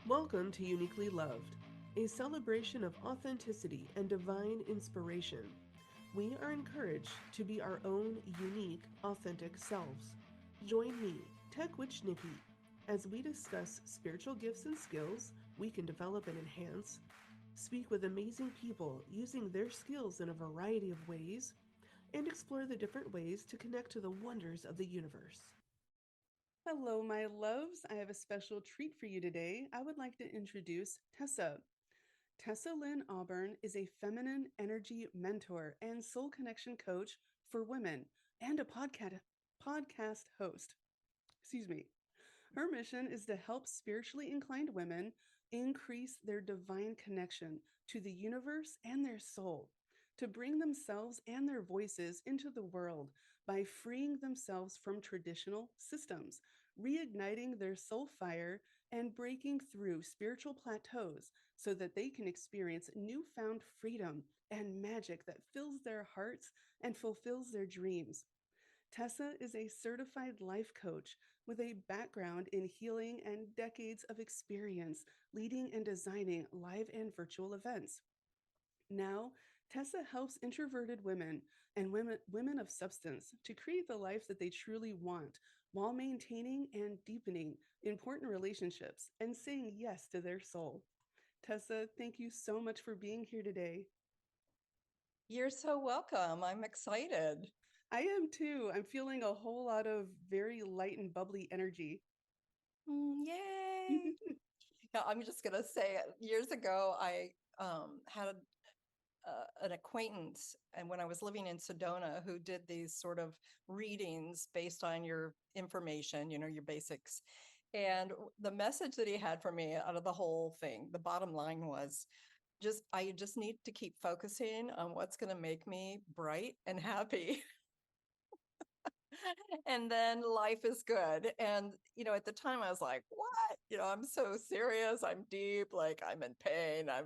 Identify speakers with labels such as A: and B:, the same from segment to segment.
A: Welcome to Uniquely Loved, a celebration of authenticity and divine inspiration. We are encouraged to be our own unique, authentic selves. Join me, Tech Witch Niki, as we discuss spiritual gifts and skills we can develop and enhance, speak with amazing people using their skills in a variety of ways, and explore the different ways to connect to the wonders of the universe. Hello, my loves. I have a special treat for you today. I would like to introduce Tessa. Tessa Lynne Alburn is a feminine energy mentor and soul connection coach for women and a podcast host. Excuse me. Her mission is to help spiritually inclined women increase their divine connection to the universe and their soul, to bring themselves and their voices into the world by freeing themselves from traditional systems, reigniting their soul fire, and breaking through spiritual plateaus so that they can experience newfound freedom and magic that fills their hearts and fulfills their dreams. Tessa is a certified life coach with a background in healing and decades of experience leading and designing live and virtual events. Now, Tessa helps introverted women and women of substance to create the life that they truly want while maintaining and deepening important relationships and saying yes to their soul. Tessa, thank you so much for being here today.
B: You're so welcome. I'm excited.
A: I am too. I'm feeling a whole lot of very light and bubbly energy.
B: Yay. Yeah, I'm just going to say years ago, I had an acquaintance, and when I was living in Sedona, who did these sort of readings based on your information, your basics. And the message that he had for me out of the whole thing, the bottom line was I just need to keep focusing on what's going to make me bright and happy. And then life is good. And, at the time I was like, what? I'm so serious. I'm deep. Like I'm in pain. I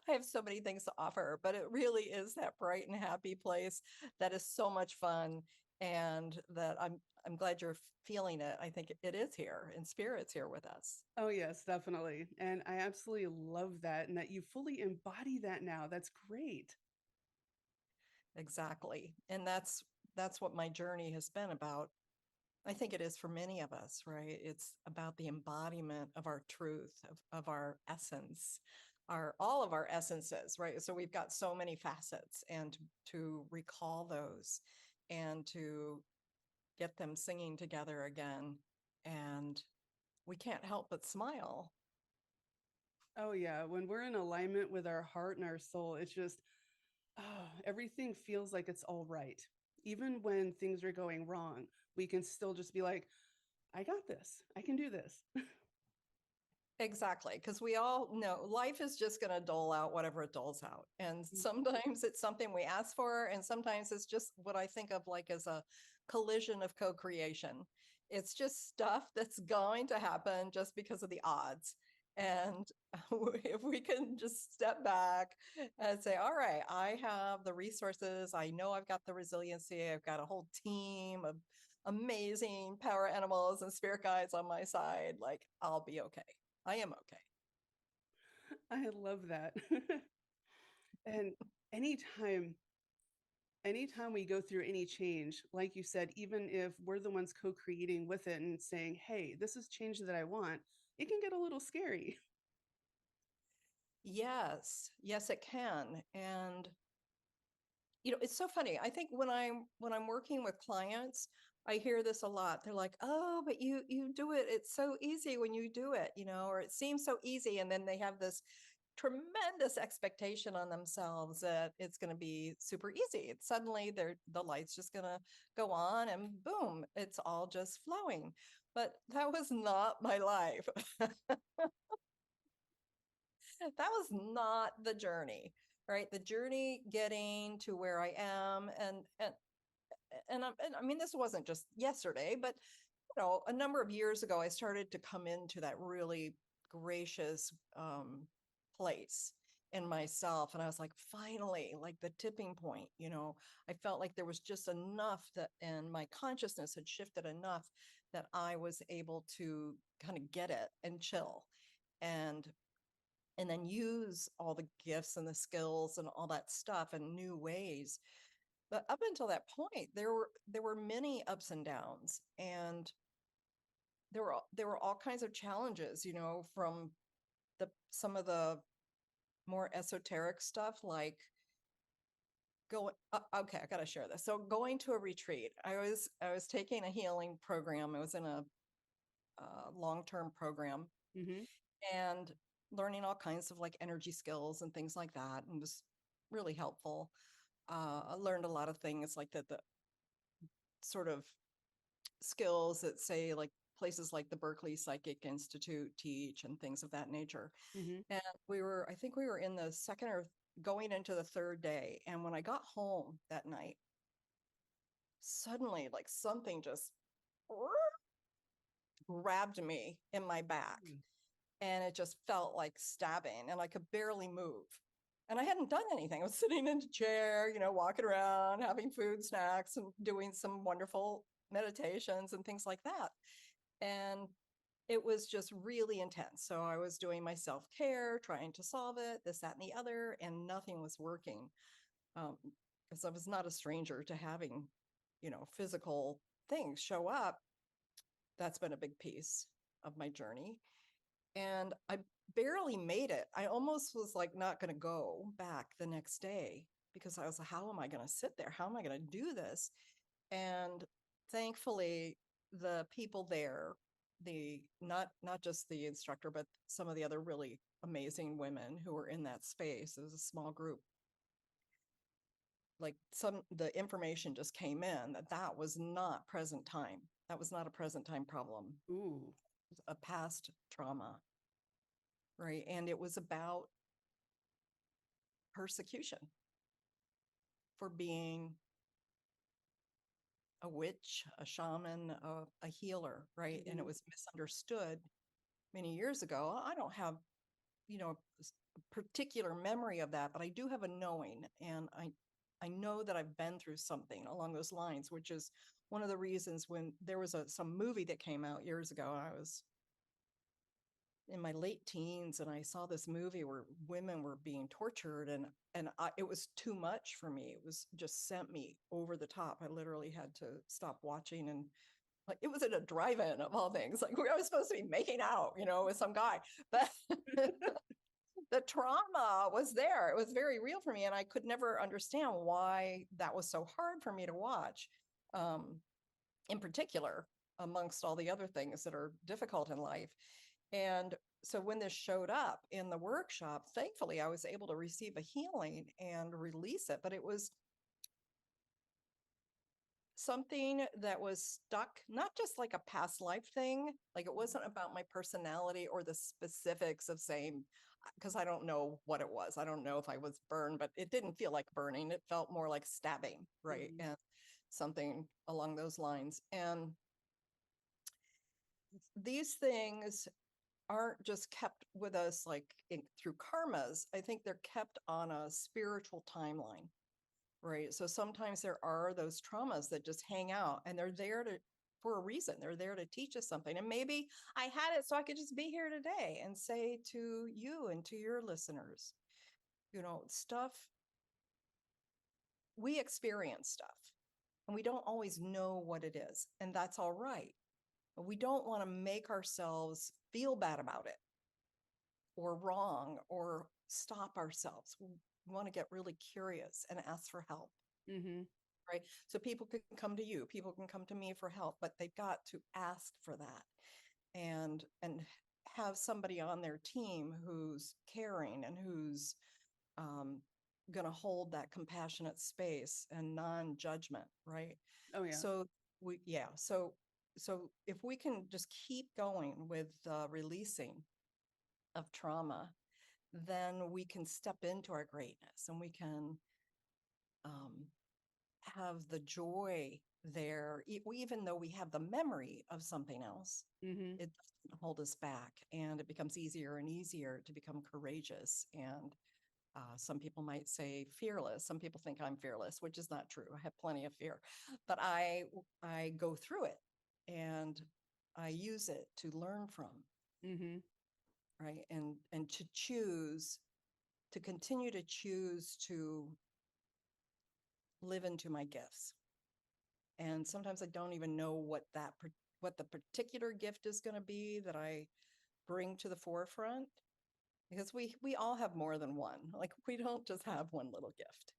B: have so many things to offer, but it really is that bright and happy place that is so much fun. And that I'm glad you're feeling it. I think it is here and spirit's here with us.
A: Oh, yes, definitely. And I absolutely love that and that you fully embody that now. That's great.
B: Exactly. And that's what my journey has been about. I think it is for many of us, right? It's about the embodiment of our truth, of our essence, our all of our essences, right? So we've got so many facets, and to recall those and to get them singing together again. And we can't help but smile.
A: Oh, yeah. When we're in alignment with our heart and our soul, it's just, everything feels like it's all right. Even when things are going wrong, we can still just be like, I got this. I can do this.
B: Exactly, because we all know life is just going to dole out whatever it doles out. And sometimes it's something we ask for, and sometimes it's just what I think of like as a collision of co creation. It's just stuff that's going to happen just because of the odds. And if we can just step back and say, all right, I have the resources, I know I've got the resiliency, I've got a whole team of amazing power animals and spirit guides on my side, like I'll be okay. I am okay.
A: I love that. And anytime anytime we go through any change, like you said, even if we're the ones co-creating with it and saying, hey, this is change that I want, it can get a little scary.
B: Yes, yes, it can. And it's so funny. I think when I'm working with clients, I hear this a lot. They're like, "Oh, but you do it. It's so easy when you do it, or it seems so easy." And then they have this tremendous expectation on themselves that it's going to be super easy. Suddenly the light's just going to go on and boom, it's all just flowing. But that was not my life. That was not the journey, right? The journey getting to where I am, and I mean, this wasn't just yesterday, but a number of years ago, I started to come into that really gracious place. in myself. And I was like, finally, like the tipping point, I felt like there was just enough that, and my consciousness had shifted enough that I was able to kind of get it and chill and then use all the gifts and the skills and all that stuff in new ways. But up until that point, there were many ups and downs, and there were all kinds of challenges, from some of the more esoteric stuff, like okay, I got to share this. So going to a retreat, I was taking a healing program. I was in a long-term program,
A: Mm-hmm.
B: and learning all kinds of like energy skills and things like that, and it was really helpful. I learned a lot of things like the sort of skills that, say, like places like the Berkeley Psychic Institute teach and things of that nature.
A: Mm-hmm.
B: And I think we were in the second or going into the third day. And when I got home that night, suddenly like something just grabbed me in my back, and it just felt like stabbing, and I could barely move. And I hadn't done anything. I was sitting in a chair, walking around, having food, snacks, and doing some wonderful meditations and things like that. And it was just really intense. So I was doing my self-care, trying to solve it, this, that, and the other, and nothing was working. Because I was not a stranger to having, physical things show up. That's been a big piece of my journey. And I barely made it. I almost was like not going to go back the next day, because I was like, how am I going to sit there? How am I going to do this? And thankfully, the people there, the not just the instructor, but some of the other really amazing women who were in that space, it was a small group, like the information just came in that was not present time. That was not a present time problem.
A: Ooh.
B: It was a past trauma, right? And it was about persecution for being a witch, a shaman, a healer, right?
A: Mm-hmm.
B: And it was misunderstood many years ago. I don't have, a particular memory of that, but I do have a knowing, and I know that I've been through something along those lines, which is one of the reasons when there was some movie that came out years ago. I was in my late teens, and I saw this movie where women were being tortured, and it was too much for me. It was just sent me over the top. I literally had to stop watching, and like it was at a drive-in of all things. Like I was supposed to be making out, with some guy, but the trauma was there. It was very real for me, and I could never understand why that was so hard for me to watch. In particular, amongst all the other things that are difficult in life. And so when this showed up in the workshop, thankfully I was able to receive a healing and release it. But it was something that was stuck, not just like a past life thing. Like it wasn't about my personality or the specifics of saying, because I don't know what it was. I don't know if I was burned, but it didn't feel like burning. It felt more like stabbing, right?
A: Mm-hmm.
B: And something along those lines. And these things aren't just kept with us like through karmas. I think they're kept on a spiritual timeline, right? So sometimes there are those traumas that just hang out, and they're there for a reason. They're there to teach us something. And maybe I had it so I could just be here today and say to you and to your listeners, stuff, we experience stuff, and we don't always know what it is, and that's all right. But we don't want to make ourselves feel bad about it or wrong or stop ourselves. We want to get really curious and ask for help.
A: Mm-hmm.
B: Right. So people can come to you, people can come to me for help, but they've got to ask for that and have somebody on their team who's caring and who's going to hold that compassionate space and non-judgment. Right.
A: Oh yeah.
B: So so if we can just keep going with releasing of trauma, then we can step into our greatness, and we can um, have the joy there, even though we have the memory of something else.
A: Mm-hmm.
B: It doesn't hold us back, and it becomes easier and easier to become courageous and Some people might say fearless. Some people think I'm fearless, which is not true. I have plenty of fear, but I go through it and I use it to learn from,
C: Mm-hmm.
B: right? And to choose, to continue to choose to live into my gifts. And sometimes I don't even know what the particular gift is going to be that I bring to the forefront, because we all have more than one. Like, we don't just have one little gift.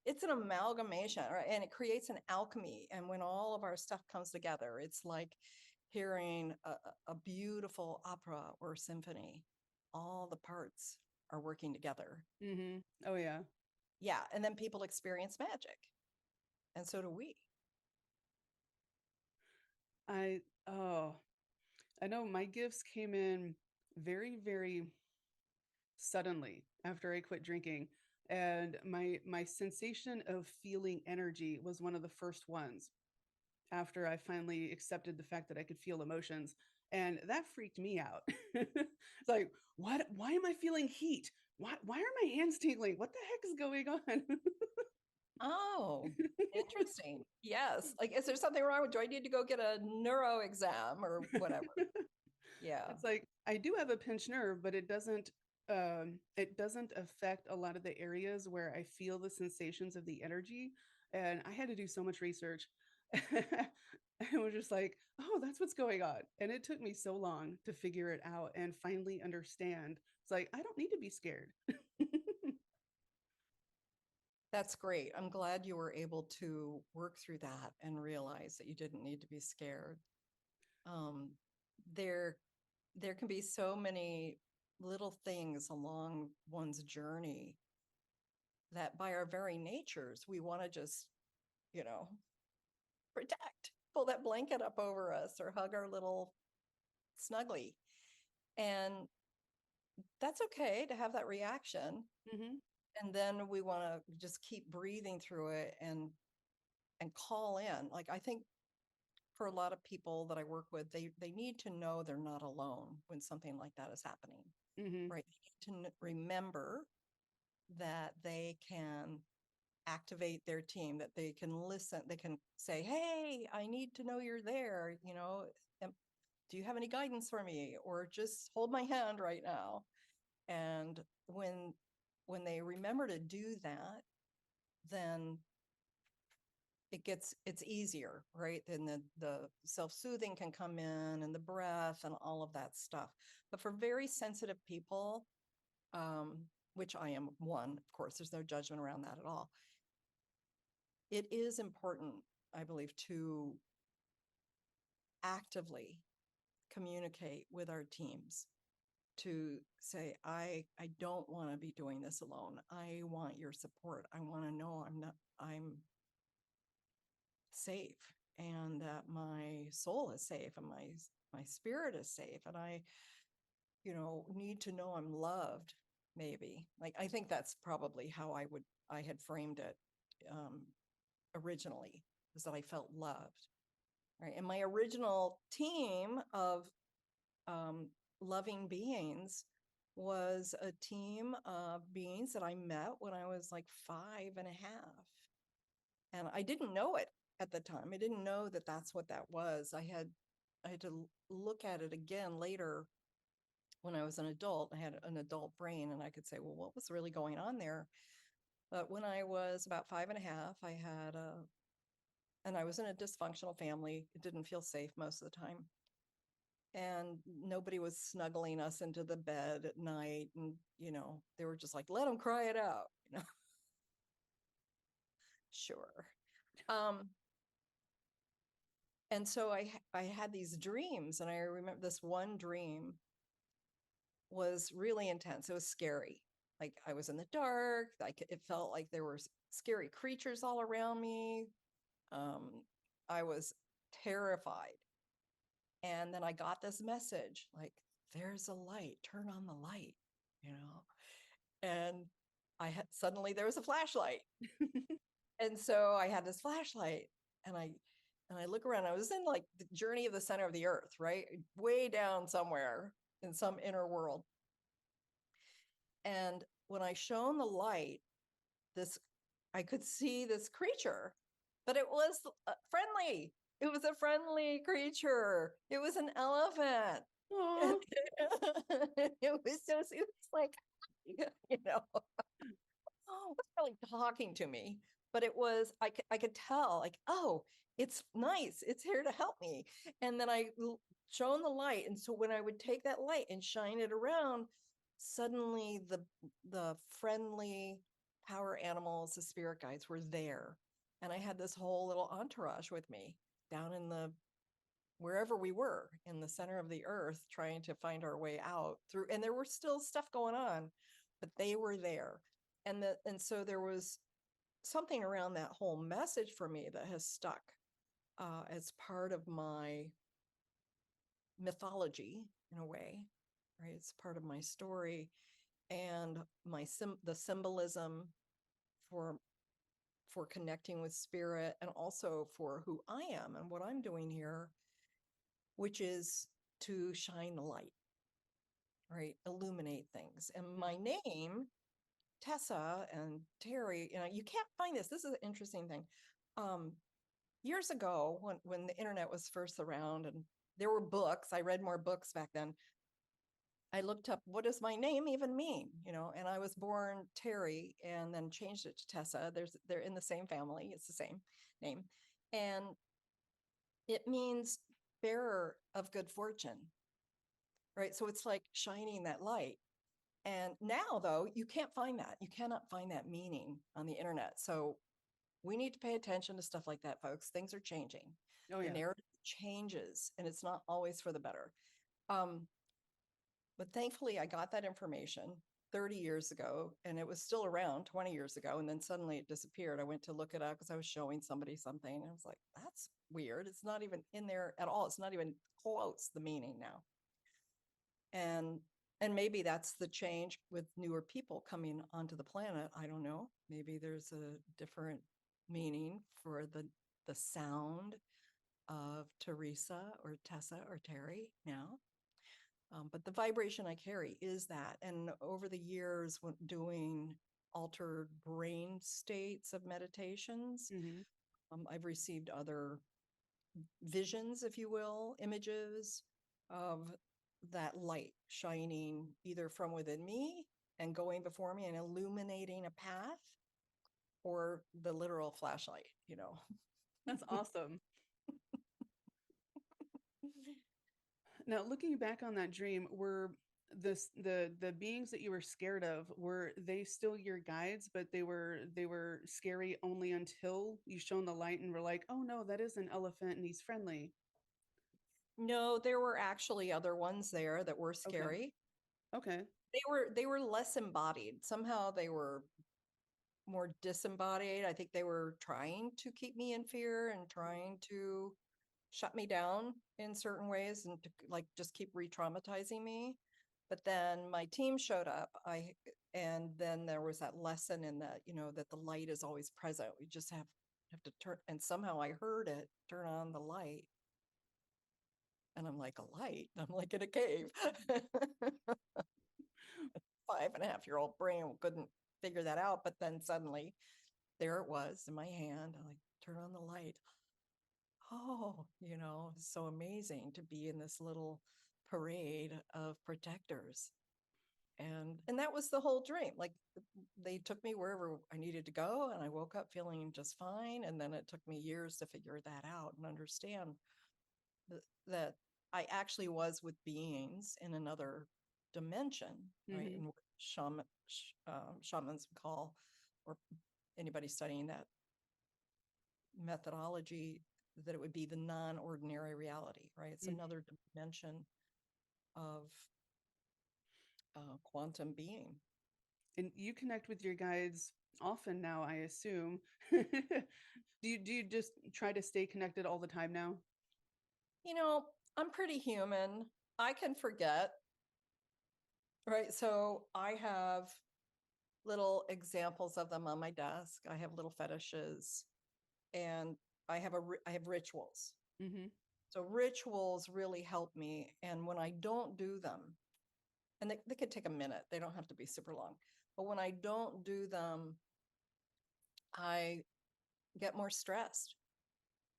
B: It's an amalgamation, right? And it creates an alchemy. And when all of our stuff comes together, it's like hearing a beautiful opera or symphony. All the parts are working together.
C: Mm-hmm. Oh yeah.
B: Yeah. And then people experience magic. And so do we.
C: I know my gifts came in very, very suddenly after I quit drinking. And my sensation of feeling energy was one of the first ones after I finally accepted the fact that I could feel emotions. And that freaked me out. It's like, what? Why am I feeling heat? Why are my hands tingling? What the heck is going on?
B: Oh, interesting. Yes. Like, is there something wrong with, do I need to go get a neuro exam or whatever? Yeah.
C: It's like I do have a pinched nerve, but it doesn't affect a lot of the areas where I feel the sensations of the energy. And I had to do so much research. I was just like, oh, that's what's going on. And it took me so long to figure it out and finally understand. It's like, I don't need to be scared.
B: That's great. I'm glad you were able to work through that and realize that you didn't need to be scared. Um, there, there can be so many little things along one's journey that by our very natures, we want to just, you know, protect, pull that blanket up over us or hug our little snuggly. And that's okay to have that reaction.
C: Mm-hmm.
B: And then we want to just keep breathing through it and call in. Like, I think for a lot of people that I work with, they need to know they're not alone when something like that is happening.
C: Mm-hmm.
B: Right? They need to remember that they can activate their team, that they can listen, they can say, hey, I need to know you're there, you know, do you have any guidance for me, or just hold my hand right now. And when they remember to do that, then it's easier, right? Then the self-soothing can come in, and the breath and all of that stuff. But for very sensitive people, which I am one, of course, there's no judgment around that at all. It is important, I believe, to actively communicate with our teams, to say, I don't want to be doing this alone. I want your support. I want to know I'm safe, and that my soul is safe, and my spirit is safe, and I, you know, need to know I'm loved. Maybe, like, I think that's probably how I had framed it originally, was that I felt loved, right? And my original team of loving beings was a team of beings that I met when I was like 5.5. And I didn't know it at the time. I didn't know that that's what that was. I had to look at it again later when I was an adult. I had an adult brain, and I could say, well, what was really going on there? But when I was about 5.5, and I was in a dysfunctional family. It didn't feel safe most of the time. And nobody was snuggling us into the bed at night. And, you know, they were just like, let them cry it out, you know. Sure. And so I had these dreams, and I remember this one dream was really intense. It was scary. Like, I was in the dark. It felt like there were scary creatures all around me. I was terrified. And then I got this message, like, there's a light, turn on the light, you know. And suddenly there was a flashlight. And so I had this flashlight, and I look around. I was in like the journey of the center of the earth, right? Way down somewhere in some inner world. And when I shone the light, I could see this creature, but it was friendly. It was a friendly creature. It was an elephant.
C: Aw.
B: It was like, oh, it was really talking to me, but I could tell like, oh, it's nice. It's here to help me. And then shone the light. And so when I would take that light and shine it around, suddenly the friendly power animals, the spirit guides were there. And I had this whole little entourage with me down in wherever we were in the center of the earth, trying to find our way out through, and there were still stuff going on, but they were there. And so there was something around that whole message for me that has stuck as part of my mythology in a way, right? It's part of my story and the symbolism for connecting with spirit, and also for who I am and what I'm doing here, which is to shine the light, right? Illuminate things. And my name, Tessa and Terry, you can't find this. This is an interesting thing. Years ago, when the internet was first around and there were books, I read more books back then. I looked up, what does my name even mean? And I was born Terry and then changed it to Tessa. They're in the same family. It's the same name. And it means bearer of good fortune, right? So it's like shining that light. And now, though, you can't find that. You cannot find that meaning on the internet. So we need to pay attention to stuff like that, folks. Things are changing.
C: Oh,
B: The
C: yeah.
B: narrative changes, and it's not always for the better. But thankfully, I got that information 30 years ago, and it was still around 20 years ago. And then suddenly it disappeared. I went to look it up because I was showing somebody something. And I was like, that's weird. It's not even in there at all. It's not even close, the meaning now. And maybe that's the change with newer people coming onto the planet. I don't know. Maybe there's a different meaning for the sound of Teresa or Tessa or Terry now. But the vibration I carry is that. And over the years, when doing altered brain states of meditations, I've received other visions, if you will, images of that light shining either from within me and going before me and illuminating a path, or the literal flashlight.
C: That's awesome. Now, looking back on that dream, were the beings that you were scared of, were they still your guides, but they were scary only until you shone the light and were like, oh no, that is an elephant and he's friendly?
B: No, there were actually other ones there that were scary.
C: Okay.
B: They were less embodied. Somehow they were more disembodied. I think they were trying to keep me in fear and trying to shut me down in certain ways and to like just keep re-traumatizing me. But then my team showed up. And then there was that lesson in that, that the light is always present. We just have to turn, and somehow I heard it, turn on the light. And I'm like, a light? I'm like in a cave. 5.5-year-old brain couldn't figure that out. But then suddenly there it was in my hand. I like, turn on the light. Oh, it's so amazing to be in this little parade of protectors. And that was the whole dream. Like they took me wherever I needed to go, and I woke up feeling just fine. And then it took me years to figure that out and understand that I actually was with beings in another dimension, right? And shamans would call, or anybody studying that methodology, that it would be the non-ordinary reality, right? It's another dimension of quantum being.
C: And you connect with your guides often now, I assume. Do you just try to stay connected all the time now?
B: I'm pretty human. I can forget, right? So I have little examples of them on my desk. I have little fetishes, and I have rituals. So rituals really help me. And when I don't do them, and they could take a minute. They don't have to be super long. But when I don't do them, I get more stressed.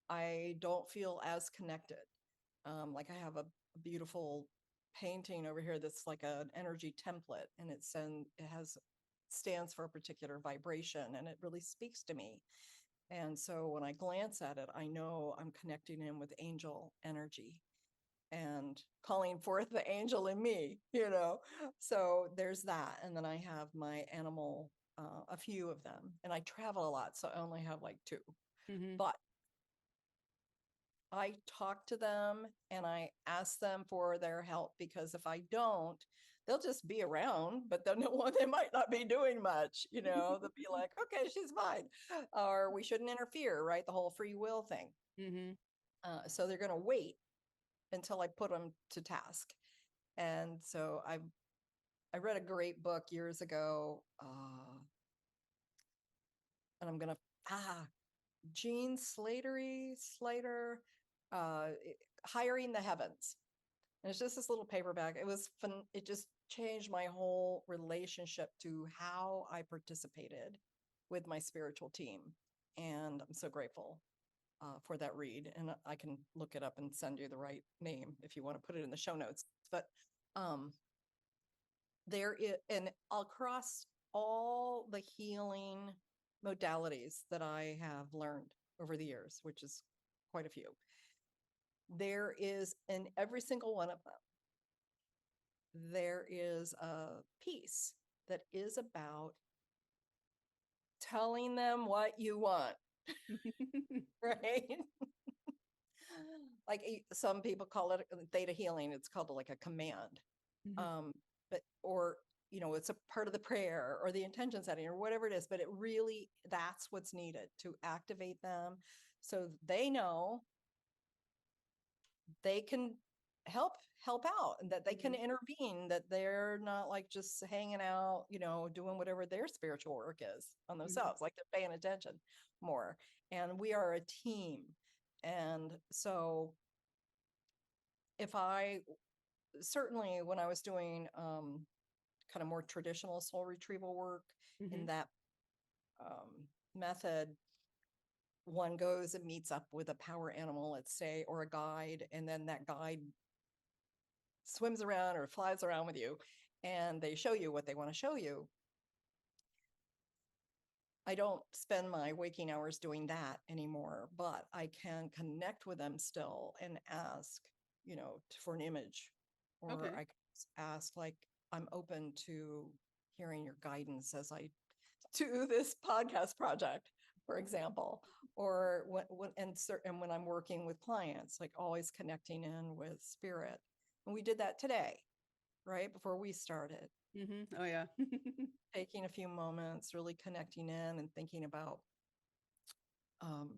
B: I don't feel as connected. Like I have a beautiful painting over here that's like an energy template, and it stands for a particular vibration, and it really speaks to me. And so when I glance at it, I know I'm connecting in with angel energy and calling forth the angel in me, you know? So there's that. And then I have my animal, a few of them, and I travel a lot. So I only have like 2,
C: Mm-hmm.
B: but I talk to them and I ask them for their help, because if I don't, they'll just be around, but then they might not be doing much, you know, they'll be like, okay, she's fine. Or we shouldn't interfere, right? The whole free will thing.
C: Mm-hmm.
B: So they're going to wait until I put them to task. And so I read a great book years ago, and I'm going to, Gene Slater, uh, Hiring the Heavens. And it's just this little paperback. It was fun. It just changed my whole relationship to how I participated with my spiritual team. And I'm so grateful for that read. And I can look it up and send you the right name if you want to put it in the show notes. But there is, and across all the healing modalities that I have learned over the years, which is quite a few, there is, in every single one of them, there is a piece that is about telling them what you want, right? Like some people call it theta healing. It's called like a command.
C: Mm-hmm.
B: But, or, you know, it's a part of the prayer or the intention setting or whatever it is, but it really, that's what's needed to activate them so they know they can help out, and that they can intervene, that they're not like just hanging out, you know, doing whatever their spiritual work is on themselves, like they're paying attention more. And we are a team. And so if I certainly, when I was doing kind of more traditional soul retrieval work,
C: Mm-hmm.
B: in that method, one goes and meets up with a power animal, let's say, or a guide, and then that guide swims around or flies around with you, and they show you what they want to show you. I don't spend my waking hours doing that anymore, but I can connect with them still and ask, you know, for an image, or
C: Okay.
B: I can ask, like, I'm open to hearing your guidance as I do this podcast project, for example, or when I'm working with clients, like always connecting in with spirit. And we did that today, right before we started,
C: Mm-hmm. Oh yeah.
B: taking a few moments, really connecting in and thinking about, um,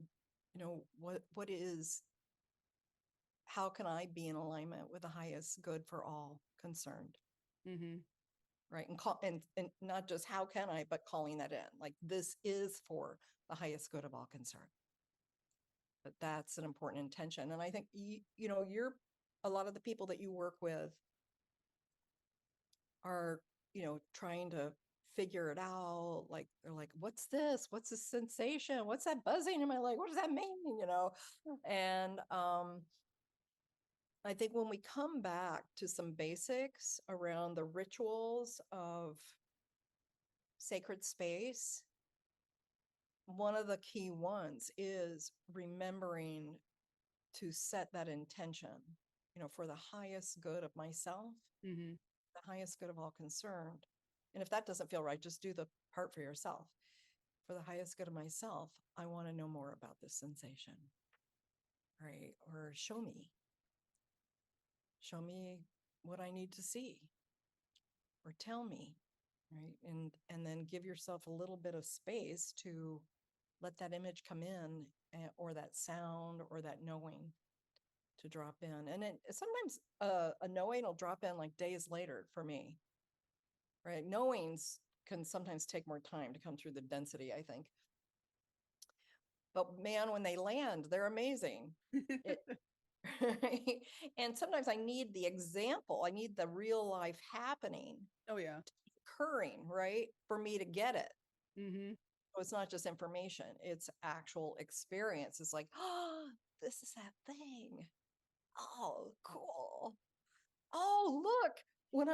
B: you know, what is, how can I be in alignment with the highest good for all concerned,
C: Mm-hmm.
B: right? And not just how can I, but calling that in, like this is for the highest good of all concerned. But that's an important intention. And I think you know, a lot of the people that you work with are, you know, trying to figure it out. Like they're like, what's this? What's this sensation? What's that buzzing in my leg? What does that mean? You know? And I think when we come back to some basics around the rituals of sacred space, one of the key ones is remembering to set that intention, you know, for the highest good of myself,
C: Mm-hmm.
B: the highest good of all concerned. And if that doesn't feel right, just do the part for yourself. For the highest good of myself, I want to know more about this sensation, right? Or show me what I need to see, or tell me, right? And then give yourself a little bit of space to let that image come in, or that sound, or that knowing to drop in. And sometimes a knowing will drop in like days later for me, right? Knowings can sometimes take more time to come through the density, I think. But man, when they land, they're amazing. It, Right? And sometimes I need the example. I need the real life happening
C: Oh yeah.
B: occurring, right? For me to get it.
C: Mm-hmm.
B: So it's not just information, it's actual experience. It's like, oh, this is that thing. Oh, cool. Oh, look, when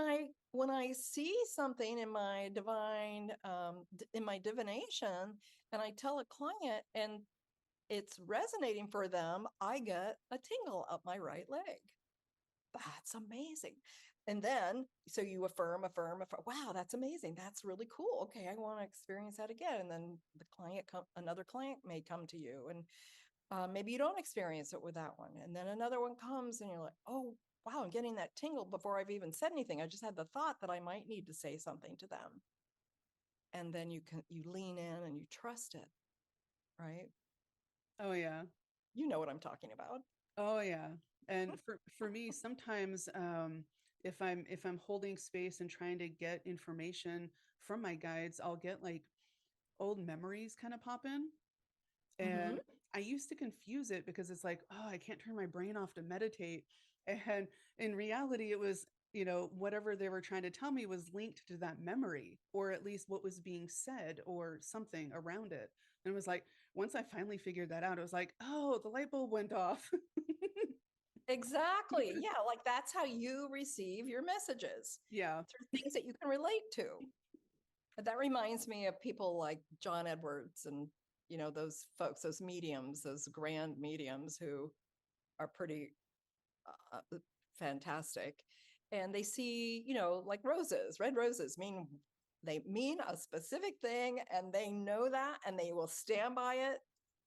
B: I see something in my divine in my divination and I tell a client and it's resonating for them, I get a tingle up my right leg. That's amazing. And then, so you affirm, affirm, affirm. Wow, that's amazing. That's really cool. Okay, I want to experience that again. And then another client may come to you, and maybe you don't experience it with that one. And then another one comes, and you're like, oh, wow, I'm getting that tingle before I've even said anything. I just had the thought that I might need to say something to them. And then you lean in and you trust it, right?
C: Oh yeah.
B: You know what I'm talking about.
C: Oh yeah. And for me, sometimes if I'm holding space and trying to get information from my guides, I'll get like old memories kind of pop in.
B: Mm-hmm.
C: And I used to confuse it because it's like, oh, I can't turn my brain off to meditate. And in reality, it was, whatever they were trying to tell me was linked to that memory, or at least what was being said or something around it. And it was like, once I finally figured that out, it was like, oh, the light bulb went off.
B: Exactly. Yeah, like that's how you receive your messages
C: Yeah.
B: through things that you can relate to. But that reminds me of people like John Edwards and those folks, those mediums, those grand mediums who are pretty fantastic. And they see, like roses, red roses they mean a specific thing and they know that and they will stand by it,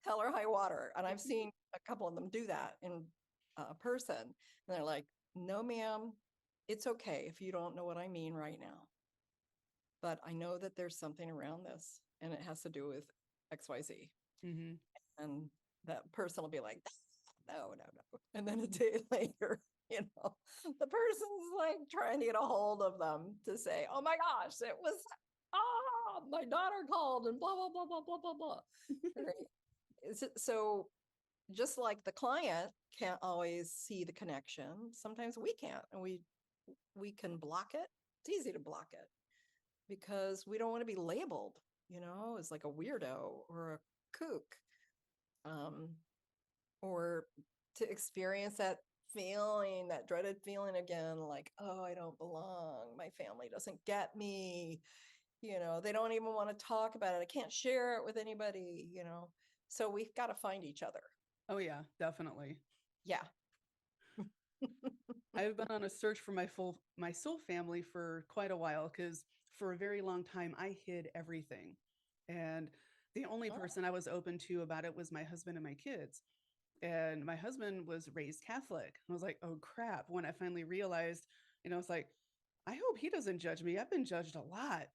B: hell or high water. And I've seen a couple of them do that in person. And they're like, no, ma'am, it's okay if you don't know what I mean right now. But I know that there's something around this and it has to do with XYZ.
C: Mm-hmm.
B: And that person will be like, no, no, no. And then a day later, the person's like trying to get a hold of them to say, oh my gosh, it was, my daughter called and blah, blah, blah, blah, blah, blah, blah. Right? So just like the client can't always see the connection, sometimes we can't, and we can block it. It's easy to block it because we don't want to be labeled, as like a weirdo or a kook, or to experience that feeling, that dreaded feeling again, like, oh, I don't belong. My family doesn't get me. They don't even want to talk about it. I can't share it with anybody, So we've got to find each other.
C: Oh yeah, definitely.
B: Yeah.
C: I've been on a search for my soul family for quite a while because for a very long time I hid everything. And the only person I was open to about it was my husband and my kids. And my husband was raised Catholic. I was like, oh crap. When I finally realized, it's like, I hope he doesn't judge me. I've been judged a lot.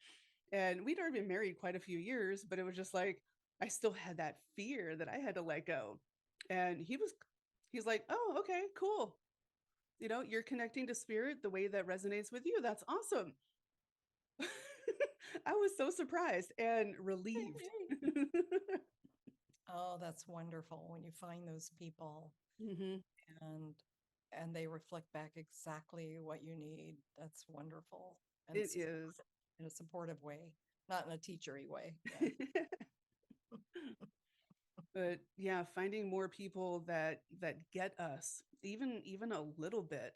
C: And we'd already been married quite a few years, but it was just like, I still had that fear that I had to let go. And he's like, oh, okay, cool. You're connecting to spirit the way that resonates with you. That's awesome. I was so surprised and relieved.
B: Oh, that's wonderful when you find those people
C: Mm-hmm.
B: and they reflect back exactly what you need. That's wonderful. And
C: It is.
B: in a supportive way, not in a teachery way. Yeah.
C: But yeah, finding more people that get us, even a little bit,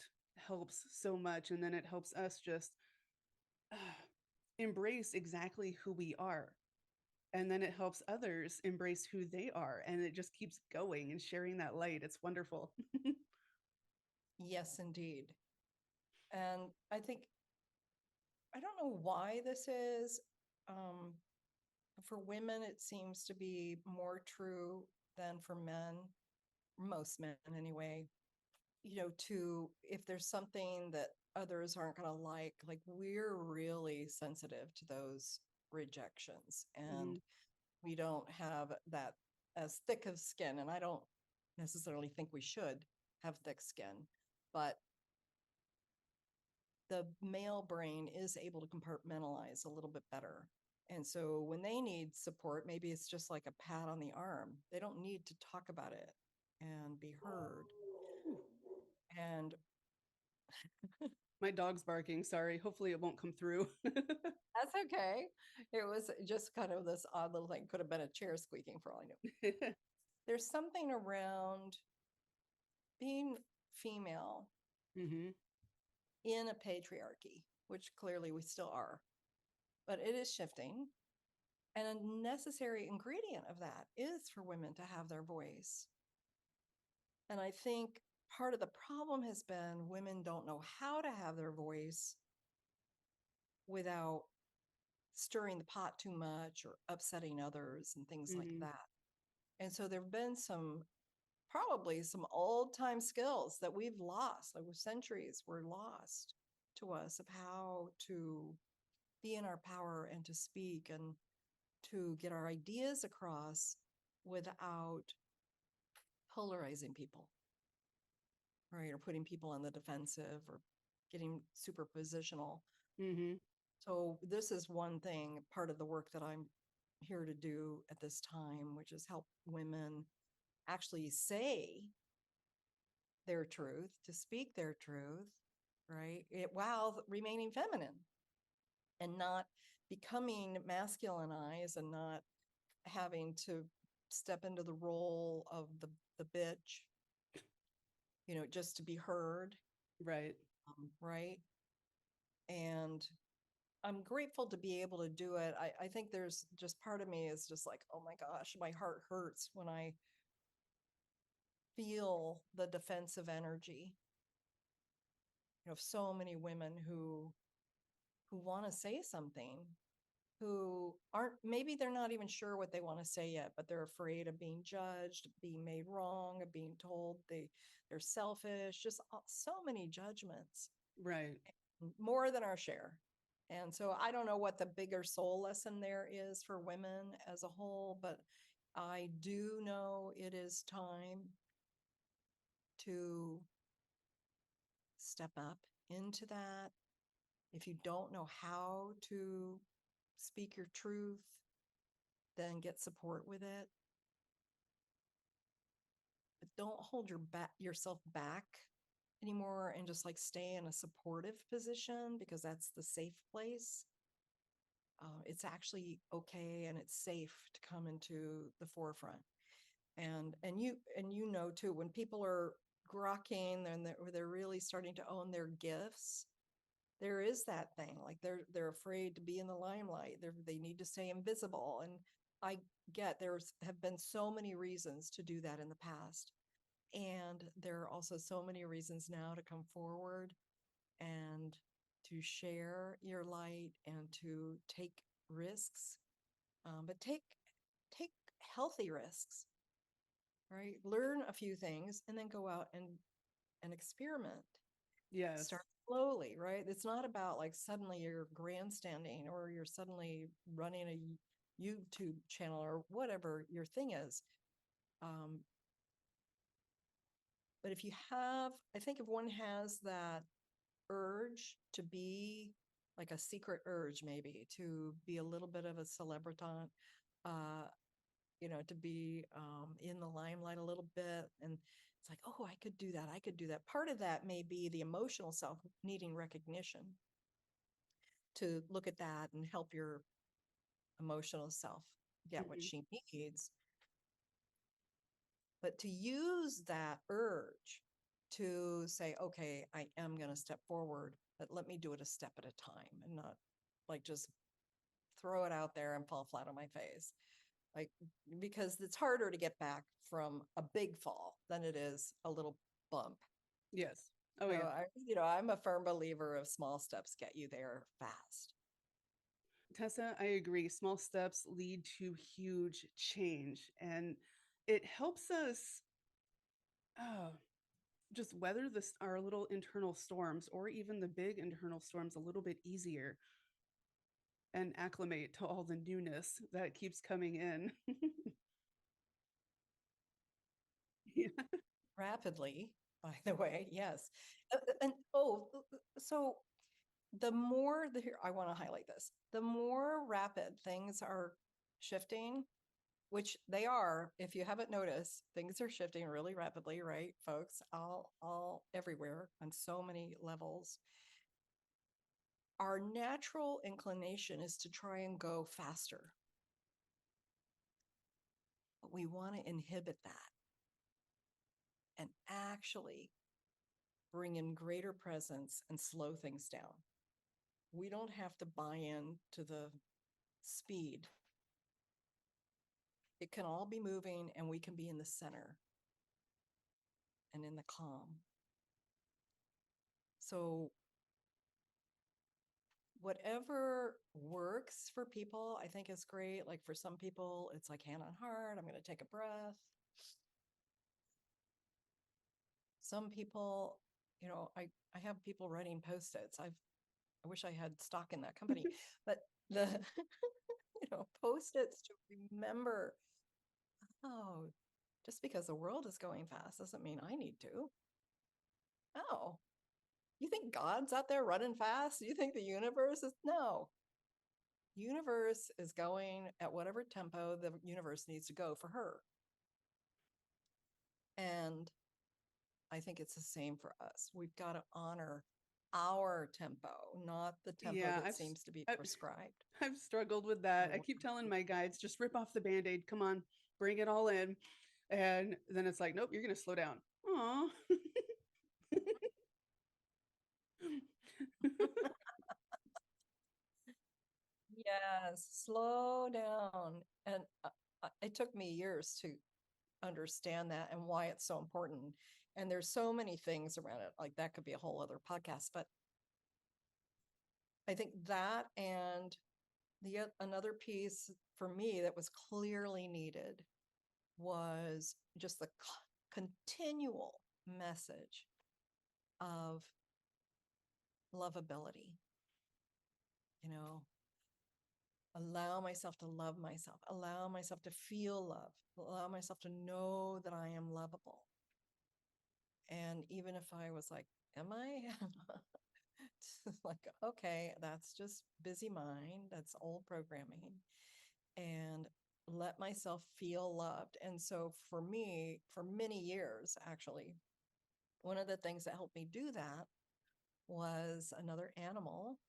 C: helps so much, and then it helps us just embrace exactly who we are, and then it helps others embrace who they are, and it just keeps going and sharing that light. It's wonderful.
B: Yes, indeed. And I think, I don't know why this is. Um, for women, it seems to be more true than for men, most men anyway. If there's something that others aren't going to like we're really sensitive to those rejections, and
C: Mhm.
B: we don't have that as thick of skin. And I don't necessarily think we should have thick skin, but the male brain is able to compartmentalize a little bit better. And so when they need support, maybe it's just like a pat on the arm. They don't need to talk about it and be heard. And
C: My dog's barking. Sorry. Hopefully it won't come through.
B: that's okay. It was just kind of this odd little thing. Could have been a chair squeaking for all I knew. There's something around being female
C: Hmm.
B: in a patriarchy, which clearly we still are, but it is shifting. And a necessary ingredient of that is for women to have their voice. And I think part of the problem has been women don't know how to have their voice without stirring the pot too much or upsetting others and things like
C: Hmm.
B: that. And so there have been probably some old time skills that we've lost, like centuries were lost to us of how to be in our power and to speak and to get our ideas across without polarizing people, right? Or putting people on the defensive or getting super positional.
C: Hmm.
B: So this is one thing, part of the work that I'm here to do at this time, which is help women actually say their truth, to speak their truth, right? While remaining feminine and not becoming masculinized and not having to step into the role of the bitch, just to be heard,
C: Right.
B: right? And I'm grateful to be able to do it. I think there's just part of me is just like, oh my gosh, my heart hurts when I feel the defensive energy of so many women who want to say something, who aren't, maybe they're not even sure what they want to say yet, but they're afraid of being judged, being made wrong, of being told they're selfish, just so many judgments,
C: Right.
B: more than our share. And so I don't know what the bigger soul lesson there is for women as a whole, but I do know it is time to step up into that. If you don't know how to speak your truth, then get support with it. But don't hold yourself back anymore and just like stay in a supportive position because that's the safe place. It's actually okay and it's safe to come into the forefront. And you know too, when people are grokking and they're really starting to own their gifts, there is that thing like they're afraid to be in the limelight. They need to stay invisible. And I get have been so many reasons to do that in the past. And there are also so many reasons now to come forward and to share your light and to take risks, but take healthy risks, right? Learn a few things and then go out and experiment.
C: Yes.
B: Start slowly, right? It's not about like suddenly you're grandstanding or you're suddenly running a YouTube channel or whatever your thing is. Um, but I think if one has that urge to be like a secret urge, maybe to be a little bit of a celebritant, uh, to be in the limelight a little bit. And it's like, oh, I could do that. I could do that. Part of that may be the emotional self needing recognition to look at that and help your emotional self get what
C: Hmm.
B: she needs. But to use that urge to say, okay, I am going to step forward, but let me do it a step at a time and not like just throw it out there and fall flat on my face. Like, because it's harder to get back from a big fall than it is a little bump.
C: Yes. Oh,
B: So
C: yeah.
B: I'm a firm believer of small steps get you there fast.
C: Tessa, I agree. Small steps lead to huge change, and it helps us uh, just weather our little internal storms or even the big internal storms a little bit easier and acclimate to all the newness that keeps coming in. Yeah.
B: Rapidly, by the way, yes. And so I want to highlight this, the more rapid things are shifting, which they are. If you haven't noticed, things are shifting really rapidly, right, folks? All everywhere on so many levels. Our natural inclination is to try and go faster. But we want to inhibit that and actually bring in greater presence and slow things down. We don't have to buy in to the speed. It can all be moving and we can be in the center and in the calm. So whatever works for people, I think is great. Like for some people, it's like hand on heart, I'm going to take a breath. Some people, I have people writing Post-its. I wish I had stock in that company, but the, Post-its to remember, oh, just because the world is going fast doesn't mean I need to. Oh, you think God's out there running fast? You think the universe is? No. Universe is going at whatever tempo the universe needs to go for her. And I think it's the same for us. We've got to honor our tempo, not the tempo that seems to be prescribed.
C: I've struggled with that. I keep telling my guides, just rip off the Band-Aid. Come on, bring it all in. And then it's like, nope, you're going to slow down. Aw.
B: Yes, slow down. And it took me years to understand that and why it's so important. And there's so many things around it. Like that could be a whole other podcast. But I think that and another piece for me that was clearly needed was just the continual message of lovability. Allow myself to love myself, allow myself to feel love, allow myself to know that I am lovable. And even if I was like, am I? Like, okay, that's just busy mind, that's old programming, and let myself feel loved. And so for me, for many years, actually, one of the things that helped me do that was another animal,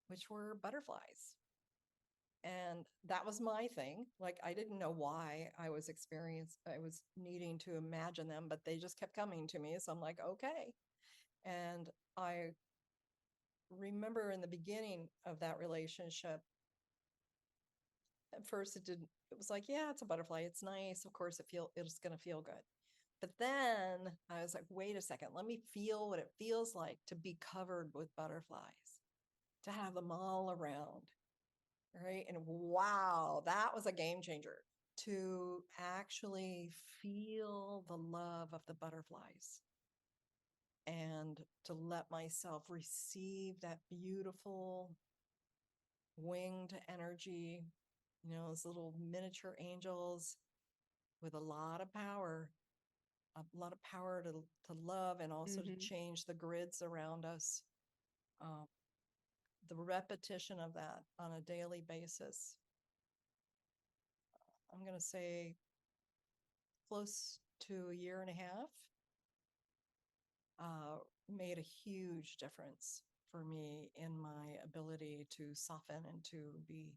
B: which were butterflies. And that was my thing. Like, I didn't know why I was needing to imagine them, but they just kept coming to me. So I'm like, okay. And I remember in the beginning of that relationship, at first it was like, yeah, it's a butterfly. It's nice. Of course it's going to feel good. But then I was like, wait a second, let me feel what it feels like to be covered with butterflies, to have them all around. Right. And wow, that was a game changer, to actually feel the love of the butterflies and to let myself receive that beautiful winged energy, those little miniature angels with a lot of power to love, and also to change the grids around us. The repetition of that on a daily basis, I'm going to say close to a year and a half, made a huge difference for me in my ability to soften and to be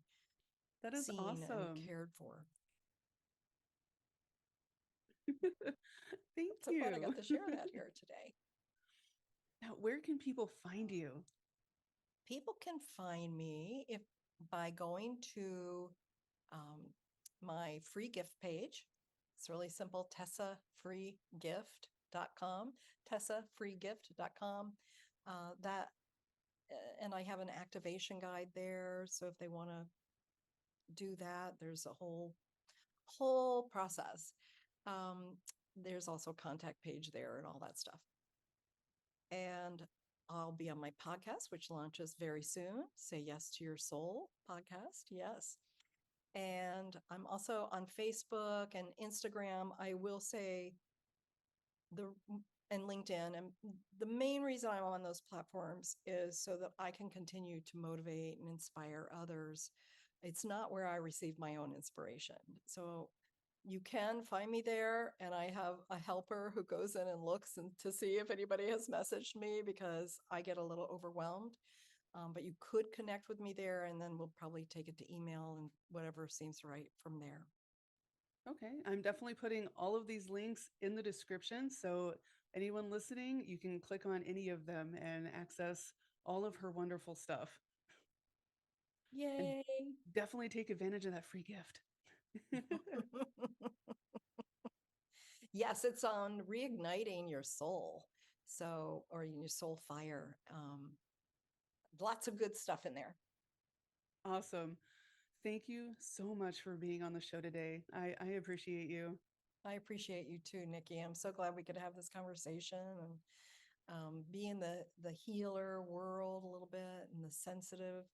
B: seen
C: awesome.
B: and cared for.
C: Thank
B: so
C: you.
B: Fun I got to share that here today.
C: Now, where can people find you?
B: People can find me by going to my free gift page. It's really simple, tessafreegift.com, tessafreegift.com. And I have an activation guide there. So if they want to do that, there's a whole process. There's also a contact page there and all that stuff. And I'll be on my podcast, which launches very soon. Say Yes to Your Soul podcast. Yes. And I'm also on Facebook and Instagram. I will say and LinkedIn. And the main reason I'm on those platforms is so that I can continue to motivate and inspire others It's not where I receive my own inspiration. So you can find me there, and I have a helper who goes in and looks and to see if anybody has messaged me, because I get a little overwhelmed. But you could connect with me there, and then we'll probably take it to email and whatever seems right from there.
C: Okay, I'm definitely putting all of these links in the description. So anyone listening, you can click on any of them and access all of her wonderful stuff. And
B: Yay.
C: definitely take advantage of that free gift.
B: Yes, it's on reigniting your soul. So, or your soul fire. Lots of good stuff in there.
C: Awesome. Thank you so much for being on the show today. I appreciate you.
B: I appreciate you too, Nikki. I'm so glad we could have this conversation and be in the healer world a little bit, and the sensitive,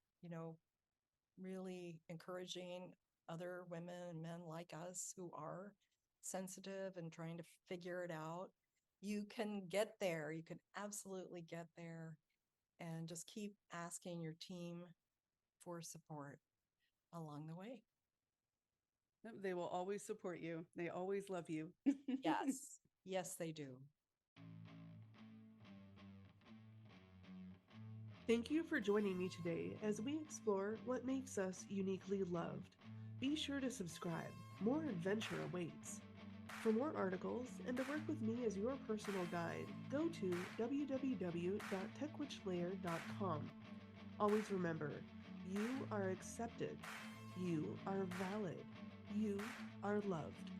B: really encouraging other women and men like us who are sensitive and trying to figure it out. You can get there. You can absolutely get there, and just keep asking your team for support along the way.
C: They will always support you. They always love you.
B: Yes. Yes, they do.
A: Thank you for joining me today as we explore what makes us uniquely loved. Be sure to subscribe. More adventure awaits. For more articles and to work with me as your personal guide, go to www.techwitchlayer.com. Always remember, you are accepted. You are valid. You are loved.